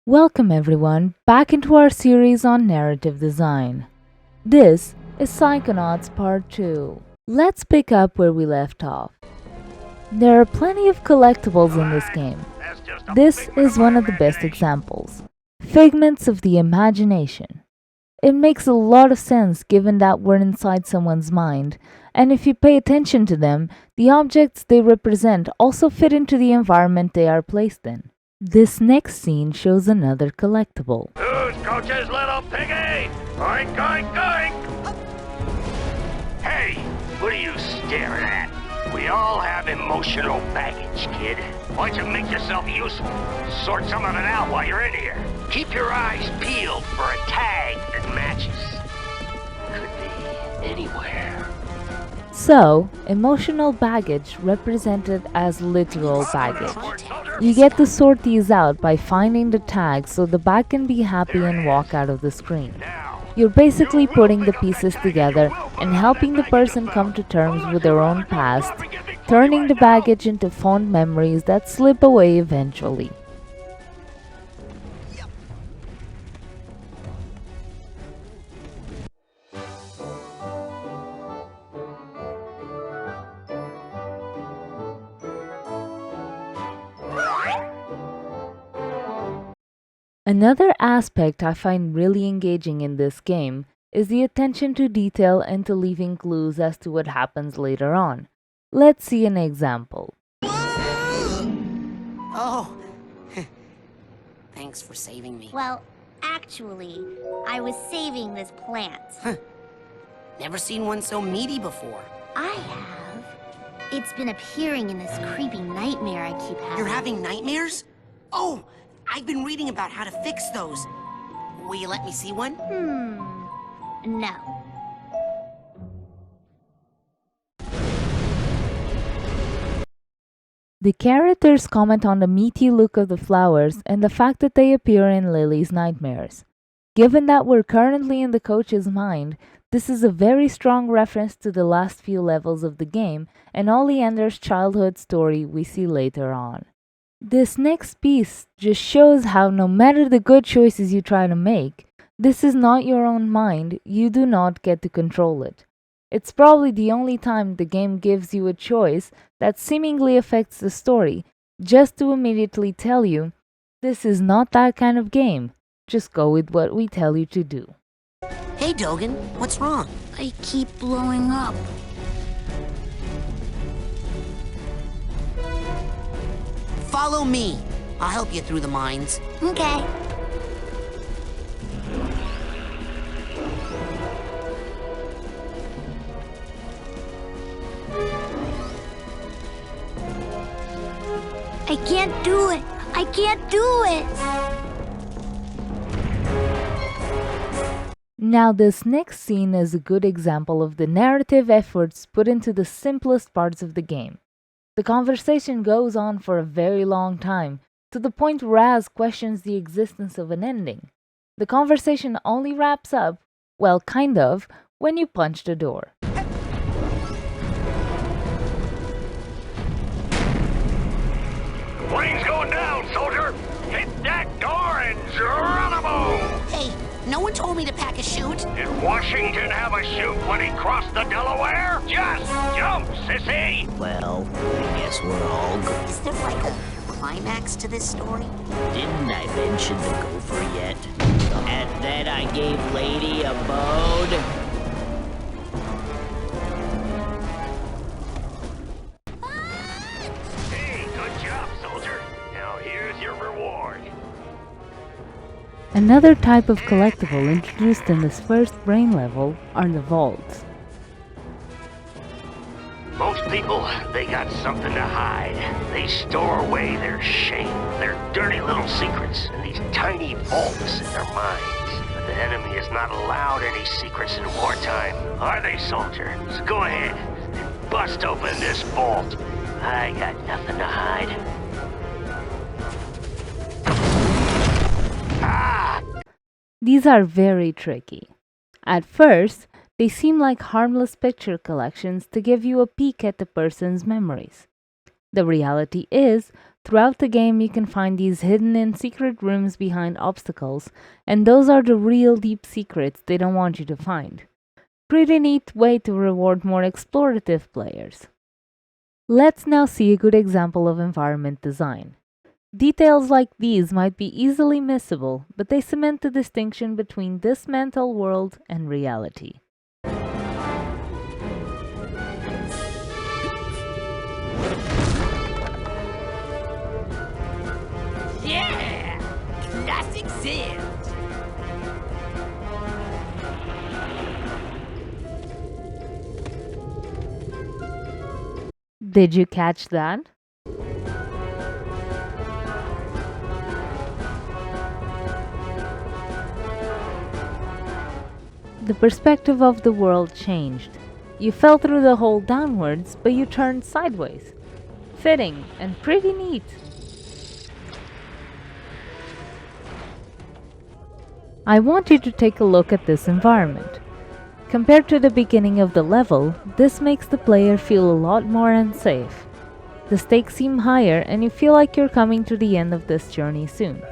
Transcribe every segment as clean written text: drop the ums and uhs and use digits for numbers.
Welcome everyone back into our series on narrative design. This is Psychonauts Part 2. Let's pick up where we left off. There are plenty of collectibles in this game. This is one of the best examples. Figments of the imagination. It makes a lot of sense given that we're inside someone's mind, and if you pay attention to them, the objects they represent also fit into the environment they are placed in. This next scene shows another collectible. Who's Coach's little piggy? Oink, oink, oink! Hey, what are you staring at? We all have emotional baggage, kid. Why don't you make yourself useful? Sort some of it out while you're in here. Keep your eyes peeled for a tag that matches. Could be anywhere. So, emotional baggage represented as literal baggage. You get to sort these out by finding the tags so the bag can be happy and walk out of the screen. You're basically putting the pieces together and helping the person come to terms with their own past, turning the baggage into fond memories that slip away eventually. Another aspect I find really engaging in this game is the attention to detail and to leaving clues as to what happens later on. Let's see an example. Oh, thanks for saving me. Well, actually, I was saving this plant. Never seen one so meaty before. I have. It's been appearing in this creepy nightmare I keep having. You're having nightmares? Oh, I've been reading about how to fix those. Will you let me see one? No. The characters comment on the meaty look of the flowers and the fact that they appear in Lily's nightmares. Given that we're currently in the coach's mind, this is a very strong reference to the last few levels of the game and Oleander's childhood story we see later on. This next piece just shows how no matter the good choices you try to make, this is not your own mind, you do not get to control it. It's probably the only time the game gives you a choice that seemingly affects the story, just to immediately tell you, this is not that kind of game, just go with what we tell you to do. Hey, Dogen, what's wrong? I keep blowing up. Follow me. I'll help you through the mines. Okay. I can't do it. I can't do it. Now this next scene is a good example of the narrative efforts put into the simplest parts of the game. The conversation goes on for a very long time, to the point Raz questions the existence of an ending. The conversation only wraps up, well kind of, when you punch the door. Plane's going down, soldier! Hit that door and Geronimo! Hey, no one told me to pack a chute. Did Washington have a chute when he crossed the Delaware? Just jump, sissy! Well, I guess we're all good. Is there like a climax to this story? Didn't I mention the gopher yet? And then I gave Lady a bone? Hey, good job, soldier. Now here's your reward. Another type of collectible introduced in this first brain level are the vaults. Most people, they got something to hide. They store away their shame, their dirty little secrets, in these tiny vaults in their minds. But the enemy is not allowed any secrets in wartime, are they, soldier? So go ahead and bust open this vault. I got nothing to hide. Ah! These are very tricky. At first, they seem like harmless picture collections to give you a peek at the person's memories. The reality is, Throughout the game, you can find these hidden and secret rooms behind obstacles, and those are the real deep secrets they don't want you to find. Pretty neat way to reward more explorative players. Let's now see a good example of environment design. Details like these might be easily missable, but they cement the distinction between this mental world and reality. Yeah! Classic Zen! Did you catch that? The perspective of the world changed. You fell through the hole downwards, but you turned sideways. Fitting and pretty neat. I want you to take a look at this environment. Compared to the beginning of the level, this makes the player feel a lot more unsafe. The stakes seem higher and you feel like you're coming to the end of this journey soon.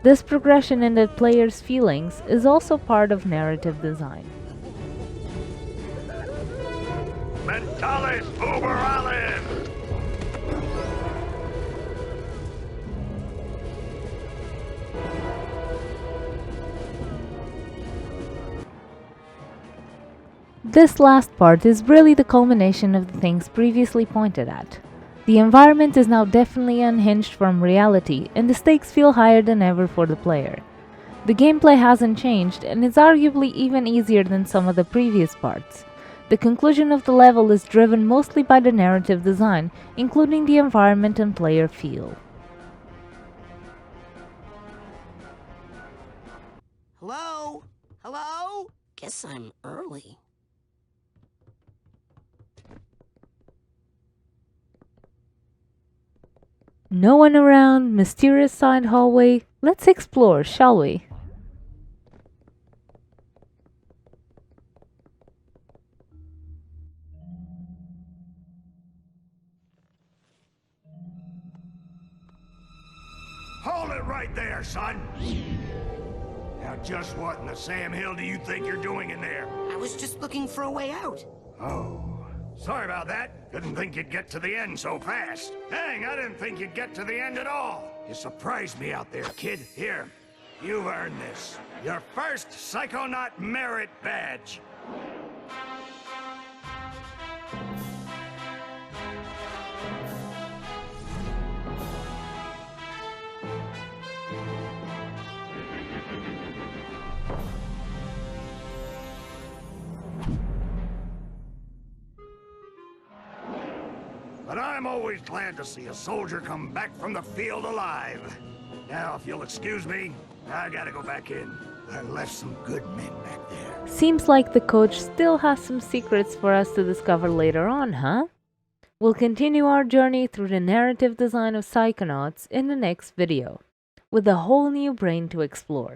This progression in the player's feelings is also part of narrative design. Mentalis Uber Olive! This last part is really the culmination of the things previously pointed at. The environment is now definitely unhinged from reality, and the stakes feel higher than ever for the player. The gameplay hasn't changed, and is arguably even easier than some of the previous parts. The conclusion of the level is driven mostly by the narrative design, including the environment and player feel. Hello? Hello? Guess I'm early. No one around, mysterious side hallway. Let's explore, shall we? Hold it right there, son! Now just what in the Sam Hill do you think you're doing in there? I was just looking for a way out. Oh, sorry about that. Didn't think you'd get to the end so fast. Dang, I didn't think you'd get to the end at all. You surprised me out there, kid. Here, you've earned this. Your first Psychonaut merit badge. But I'm always glad to see a soldier come back from the field alive. Now, if you'll excuse me, I gotta go back in. I left some good men back there. Seems like the coach still has some secrets for us to discover later on, huh? We'll continue our journey through the narrative design of Psychonauts in the next video, with a whole new brain to explore.